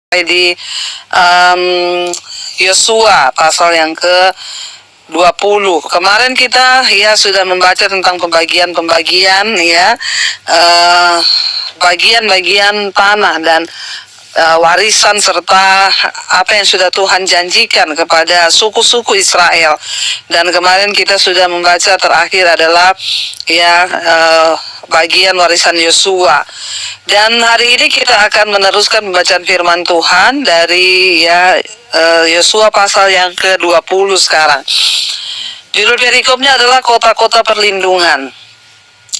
di Yosua pasal yang ke-20. Kemarin kita sudah membaca tentang pembagian-pembagian bagian-bagian tanah dan warisan serta apa yang sudah Tuhan janjikan kepada suku-suku Israel. Dan kemarin kita sudah membaca terakhir adalah bagian warisan Yosua. Dan hari ini kita akan meneruskan pembacaan firman Tuhan dari Yosua pasal yang ke-20 sekarang. Judul perikopnya adalah kota-kota perlindungan.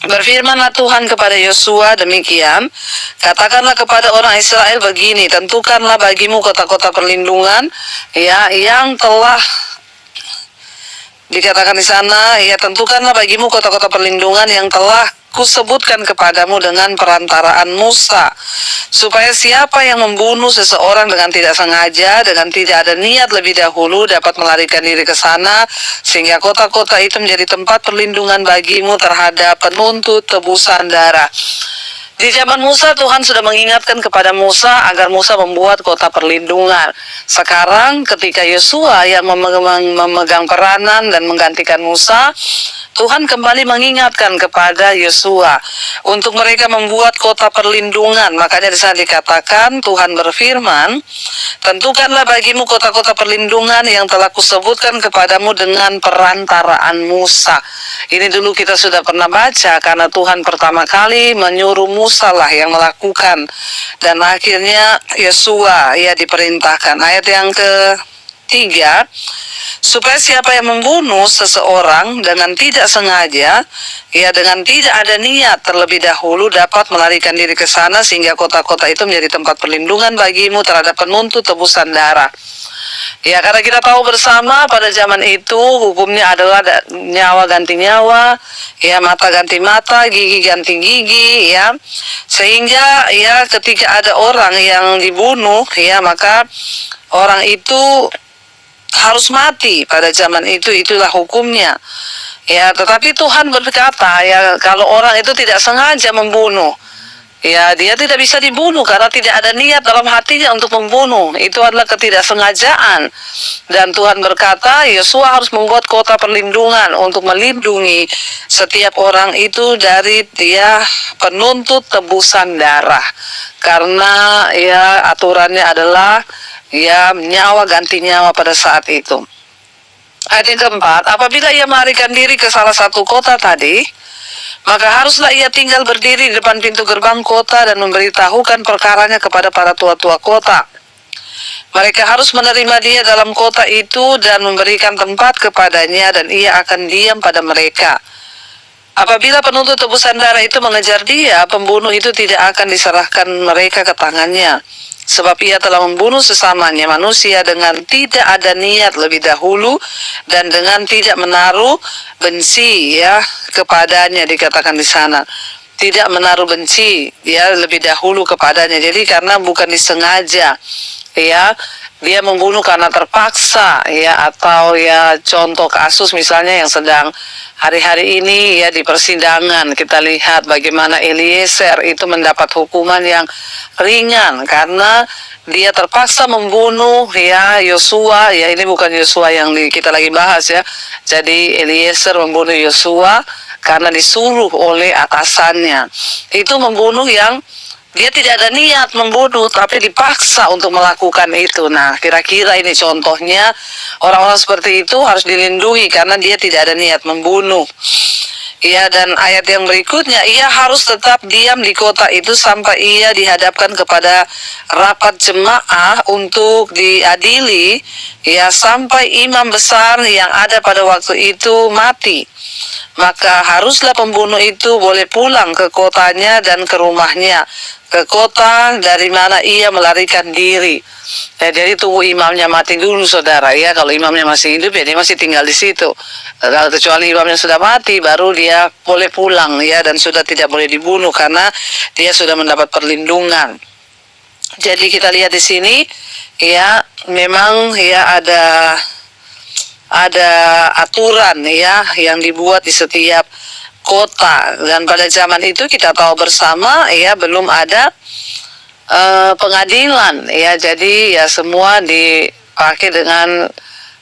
Berfirmanlah Tuhan kepada Yosua demikian, katakanlah kepada orang Israel begini, tentukanlah bagimu kota-kota perlindungan yang telah dikatakan di sana, tentukanlah bagimu kota-kota perlindungan yang telah kusebutkan kepadamu dengan perantaraan Musa, supaya siapa yang membunuh seseorang dengan tidak sengaja, dengan tidak ada niat lebih dahulu, dapat melarikan diri ke sana, sehingga kota-kota itu menjadi tempat perlindungan bagimu terhadap penuntut tebusan darah. Di zaman Musa, Tuhan sudah mengingatkan kepada Musa agar Musa membuat kota perlindungan. Sekarang ketika Yosua yang memegang peranan dan menggantikan Musa, Tuhan kembali mengingatkan kepada Yosua untuk mereka membuat kota perlindungan. Makanya di sana dikatakan, Tuhan berfirman, tentukanlah bagimu kota-kota perlindungan yang telah kusebutkan kepadamu dengan perantaraan Musa. Ini dulu kita sudah pernah baca, karena Tuhan pertama kali menyuruh Musa lah yang melakukan, dan akhirnya Yosua diperintahkan. Ayat yang ke-3, supaya siapa yang membunuh seseorang dengan tidak sengaja, dengan tidak ada niat terlebih dahulu, dapat melarikan diri ke sana, sehingga kota-kota itu menjadi tempat perlindungan bagimu terhadap penuntut tebusan darah. Karena kita tahu bersama pada zaman itu hukumnya adalah nyawa ganti nyawa, mata ganti mata, gigi ganti gigi, sehingga ketika ada orang yang dibunuh, maka orang itu harus mati pada zaman itu, itulah hukumnya. Tetapi Tuhan berkata, kalau orang itu tidak sengaja membunuh, dia tidak bisa dibunuh karena tidak ada niat dalam hatinya untuk membunuh. Itu adalah ketidaksengajaan. Dan Tuhan berkata, Yosua harus membuat kota perlindungan untuk melindungi setiap orang itu dari penuntut tebusan darah. Karena aturannya adalah nyawa ganti nyawa pada saat itu. Ayat yang keempat, apabila ia melarikan diri ke salah satu kota tadi, maka haruslah ia tinggal berdiri di depan pintu gerbang kota dan memberitahukan perkaranya kepada para tua-tua kota. Mereka harus menerima dia dalam kota itu dan memberikan tempat kepadanya, dan ia akan diam pada mereka. Apabila penuntut tebusan darah itu mengejar dia, pembunuh itu tidak akan diserahkan mereka ke tangannya, sebab ia telah membunuh sesamanya manusia dengan tidak ada niat lebih dahulu, dan dengan tidak menaruh benci kepadanya, dikatakan di sana. Tidak menaruh benci lebih dahulu kepadanya. Jadi karena bukan disengaja, dia membunuh karena terpaksa, atau contoh kasus misalnya yang sedang hari-hari ini di persidangan, kita lihat bagaimana Eliezer itu mendapat hukuman yang ringan karena dia terpaksa membunuh Yosua. Ini bukan Yosua yang kita lagi bahas Jadi Eliezer membunuh Yosua karena disuruh oleh atasannya. Itu membunuh yang dia tidak ada niat membunuh, tapi dipaksa untuk melakukan itu. Nah, kira-kira ini contohnya, orang-orang seperti itu harus dilindungi karena dia tidak ada niat membunuh. Dan ayat yang berikutnya, ia harus tetap diam di kota itu sampai ia dihadapkan kepada rapat jemaah untuk diadili, sampai imam besar yang ada pada waktu itu mati. Maka haruslah pembunuh itu boleh pulang ke kotanya dan ke rumahnya, ke kota dari mana ia melarikan diri. Jadi tunggu imamnya mati dulu, saudara. Kalau imamnya masih hidup, dia masih tinggal di situ. Kalau kecuali imamnya sudah mati, baru dia boleh pulang, dan sudah tidak boleh dibunuh karena dia sudah mendapat perlindungan. Jadi kita lihat di sini, memang ada aturan yang dibuat di setiap kota. Dan pada zaman itu kita tahu bersama belum ada pengadilan ya. Jadi ya semua dipakai dengan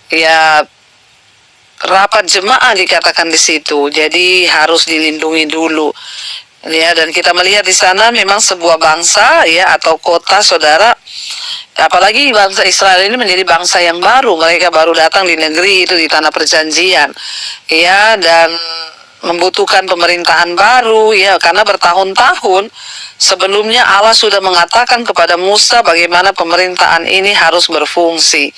ya rapat jemaah dikatakan di situ. Jadi harus dilindungi dulu. Ya, dan kita melihat di sana memang sebuah bangsa ya atau kota, saudara. Apalagi bangsa Israel ini menjadi bangsa yang baru. Mereka baru datang di negeri itu, di tanah perjanjian. Ya, dan membutuhkan pemerintahan baru ya, karena bertahun-tahun sebelumnya Allah sudah mengatakan kepada Musa bagaimana pemerintahan ini harus berfungsi.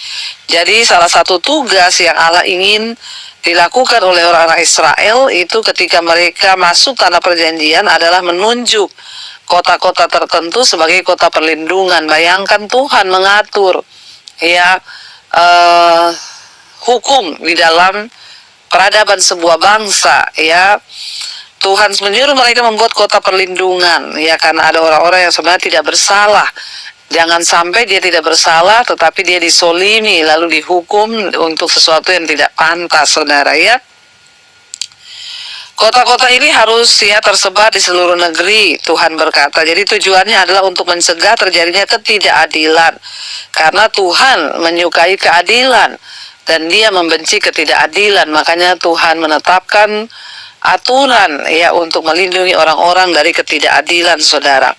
Jadi salah satu tugas yang Allah ingin dilakukan oleh orang-orang Israel itu ketika mereka masuk tanah perjanjian adalah menunjuk kota-kota tertentu sebagai kota perlindungan. Bayangkan Tuhan mengatur ya hukum di dalam peradaban sebuah bangsa ya. Tuhan menyuruh mereka membuat kota perlindungan ya, karena ada orang-orang yang sebenarnya tidak bersalah. Jangan sampai dia tidak bersalah tetapi dia disolimi lalu dihukum untuk sesuatu yang tidak pantas, saudara ya. Kota-kota ini harus ya tersebar di seluruh negeri, Tuhan berkata. Jadi tujuannya adalah untuk mencegah terjadinya ketidakadilan. Karena Tuhan menyukai keadilan dan dia membenci ketidakadilan. Makanya Tuhan menetapkan aturan ya untuk melindungi orang-orang dari ketidakadilan, saudara.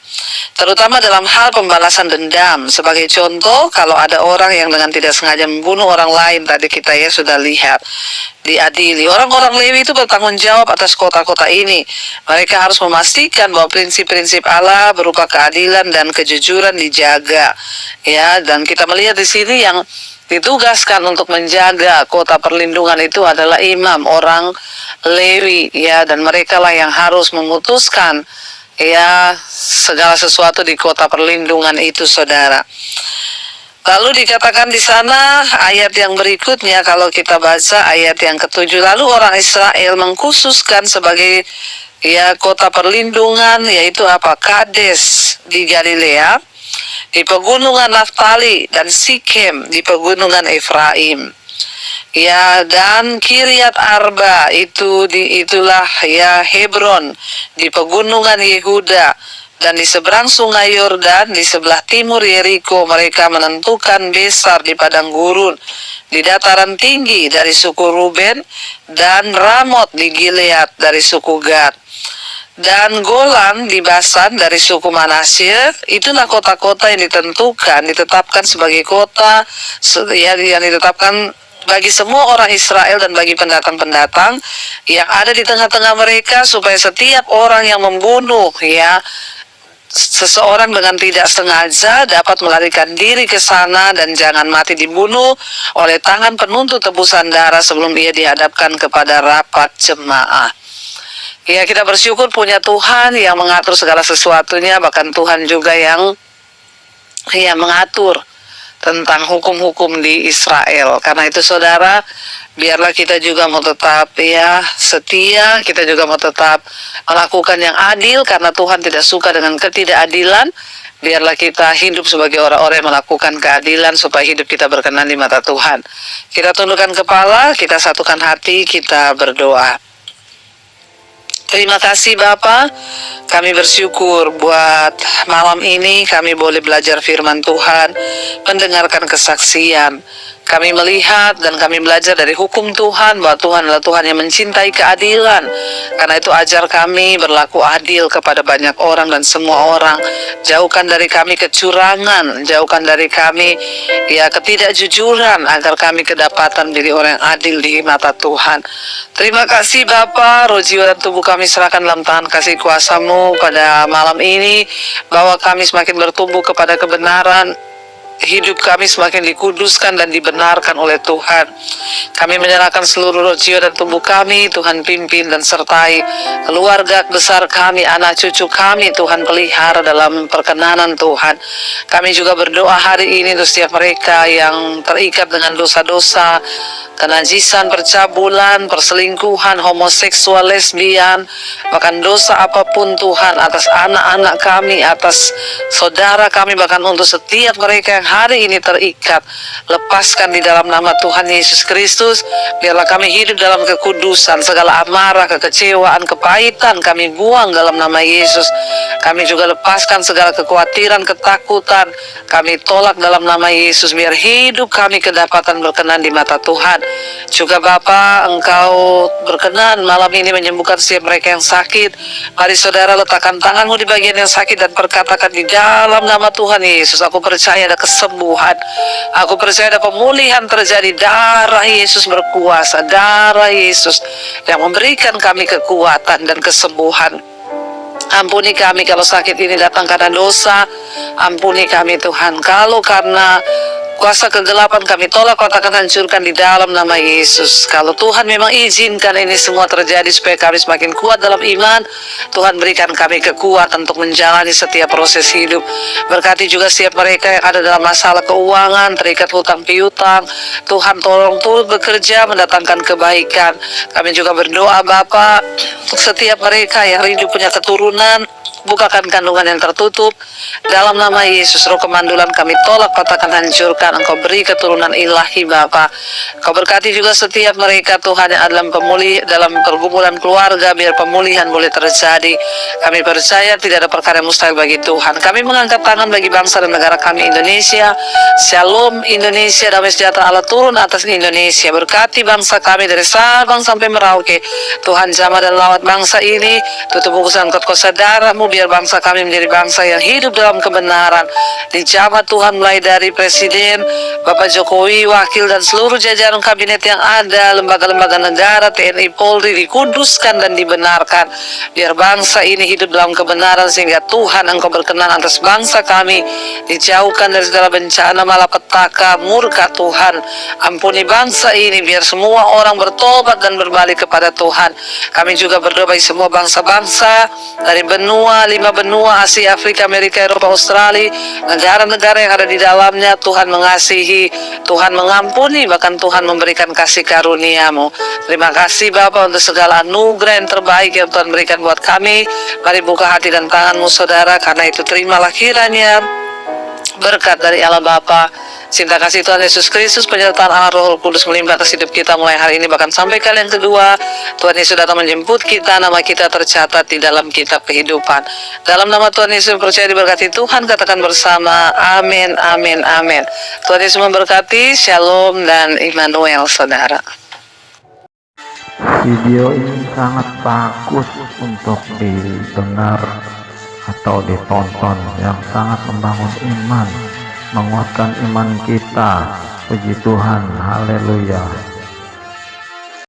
Terutama dalam hal pembalasan dendam. Sebagai contoh, kalau ada orang yang dengan tidak sengaja membunuh orang lain, tadi kita ya sudah lihat, diadili. Orang-orang Lewi itu bertanggung jawab atas kota-kota ini. Mereka harus memastikan bahwa prinsip-prinsip Allah berupa keadilan dan kejujuran dijaga. Ya, dan kita melihat di sini yang ditugaskan untuk menjaga kota perlindungan itu adalah imam, orang Lewi ya, dan mereka lah yang harus memutuskan ya segala sesuatu di kota perlindungan itu, saudara. Lalu dikatakan di sana ayat yang berikutnya, kalau kita baca ayat yang ke-7, lalu orang Israel mengkhususkan sebagai ya kota perlindungan yaitu apa? Kades di Galilea, di pegunungan Naftali, dan Sikem di pegunungan Efraim. Ya, dan Kiryat Arba itulah ya Hebron di pegunungan Yehuda, dan di seberang sungai Yordan di sebelah timur Yeriko mereka menentukan Besar di padang gurun di dataran tinggi dari suku Ruben, dan Ramot di Gilead dari suku Gad, dan Golan di Basan dari suku Manasye. Itulah kota-kota yang ditetapkan sebagai kota yang ditetapkan bagi semua orang Israel dan bagi pendatang-pendatang yang ada di tengah-tengah mereka, supaya setiap orang yang membunuh ya seseorang dengan tidak sengaja dapat melarikan diri ke sana dan jangan mati dibunuh oleh tangan penuntut tebusan darah sebelum ia dihadapkan kepada rapat jemaah. Ya, kita bersyukur punya Tuhan yang mengatur segala sesuatunya, bahkan Tuhan juga yang mengatur tentang hukum-hukum di Israel. Karena itu, saudara, biarlah kita juga mau tetap ya setia, kita juga mau tetap melakukan yang adil, karena Tuhan tidak suka dengan ketidakadilan. Biarlah kita hidup sebagai orang-orang yang melakukan keadilan supaya hidup kita berkenan di mata Tuhan. Kita tundukkan kepala, kita satukan hati, kita berdoa. Terima kasih Bapa, kami bersyukur buat malam ini kami boleh belajar firman Tuhan, mendengarkan kesaksian. Kami melihat dan kami belajar dari hukum Tuhan bahwa Tuhan adalah Tuhan yang mencintai keadilan. Karena itu ajar kami berlaku adil kepada banyak orang dan semua orang. Jauhkan dari kami kecurangan, jauhkan dari kami ya ketidakjujuran, agar kami kedapatan menjadi orang yang adil di mata Tuhan. Terima kasih Bapa, roh jiwa dan tubuh kami serahkan dalam tangan kasih kuasa-Mu pada malam ini, bahwa kami semakin bertumbuh kepada kebenaran. Hidup kami semakin dikuduskan dan dibenarkan oleh Tuhan. Kami menyerahkan seluruh roh jiwa dan tubuh kami, Tuhan pimpin dan sertai keluarga besar kami, anak cucu kami, Tuhan pelihara dalam perkenanan Tuhan. Kami juga berdoa hari ini untuk setiap mereka yang terikat dengan dosa-dosa, kenajisan, percabulan, perselingkuhan, homoseksual, lesbian, bahkan dosa apapun Tuhan, atas anak-anak kami, atas saudara kami, bahkan untuk setiap mereka yang hari ini terikat, lepaskan di dalam nama Tuhan Yesus Kristus. Biarlah kami hidup dalam kekudusan, segala amarah, kekecewaan, kepahitan kami buang dalam nama Yesus. Kami juga lepaskan segala kekhawatiran, ketakutan, kami tolak dalam nama Yesus. Biar hidup kami kedapatan berkenan di mata Tuhan. Juga Bapa, Engkau berkenan malam ini menyembuhkan setiap mereka yang sakit. Mari saudara letakkan tanganmu di bagian yang sakit dan perkatakan di dalam nama Tuhan Yesus, aku percaya ada kesembuhan, aku percaya ada pemulihan terjadi. Darah Yesus berkuasa, darah Yesus yang memberikan kami kekuatan dan kesembuhan. Ampuni kami kalau sakit ini datang karena dosa. Ampuni kami Tuhan kalau karena kuasa kegelapan, kami tolak, katakan hancurkan di dalam nama Yesus. Kalau Tuhan memang izinkan ini semua terjadi supaya kami semakin kuat dalam iman, Tuhan berikan kami kekuatan untuk menjalani setiap proses hidup. Berkati juga setiap mereka yang ada dalam masalah keuangan, terikat hutang piutang. Tuhan tolong turut bekerja mendatangkan kebaikan. Kami juga berdoa Bapa untuk setiap mereka yang rindu punya keturunan, bukakan kandungan yang tertutup dalam nama Yesus. Roh kemandulan kami tolak, katakan hancurkan. Engkau beri keturunan ilahi Bapa. Kau berkati juga setiap mereka Tuhan yang dalam dalam pergumulan keluarga, biar pemulihan boleh terjadi. Kami percaya tidak ada perkara yang mustahil bagi Tuhan. Kami mengangkat tangan bagi bangsa dan negara kami Indonesia. Shalom Indonesia, damai sejahtera Allah turun atas Indonesia. Berkati bangsa kami dari Sabang sampai Merauke. Tuhan jamah dan lawat bangsa ini, tutup urusan kot-kosa darahmu, biar bangsa kami menjadi bangsa yang hidup dalam kebenaran. Dijamah Tuhan mulai dari Presiden, Bapak Jokowi, wakil dan seluruh jajaran kabinet yang ada, lembaga-lembaga negara, TNI, Polri, dikuduskan dan dibenarkan. Biar bangsa ini hidup dalam kebenaran, sehingga Tuhan Engkau berkenan atas bangsa kami, dijauhkan dari segala bencana, malapetaka, murka Tuhan. Ampuni bangsa ini, biar semua orang bertobat dan berbalik kepada Tuhan. Kami juga berdoa bagi semua bangsa-bangsa dari benua, 5 benua, Asia, Afrika, Amerika, Eropa, Australia, negara-negara yang ada di dalamnya. Tuhan mengasihi, Tuhan mengampuni, bahkan Tuhan memberikan kasih karunia-Mu. Terima kasih Bapa untuk segala anugerah yang terbaik yang Tuhan berikan buat kami. Mari buka hati dan tanganmu saudara, karena itu terimalah kiranya berkat dari Allah Bapa, cinta kasih Tuhan Yesus Kristus, penyertaan Allah Roh Kudus melimpah atas hidup kita mulai hari ini bahkan sampai kali yang kedua. Tuhan Yesus datang menjemput kita, nama kita tercatat di dalam kitab kehidupan. Dalam nama Tuhan Yesus percaya diberkati Tuhan, katakan bersama amin, amin, amin. Tuhan Yesus memberkati. Shalom dan Immanuel saudara. Video ini sangat bagus untuk didengar atau ditonton, yang sangat membangun iman, menguatkan iman kita. Puji Tuhan, haleluya.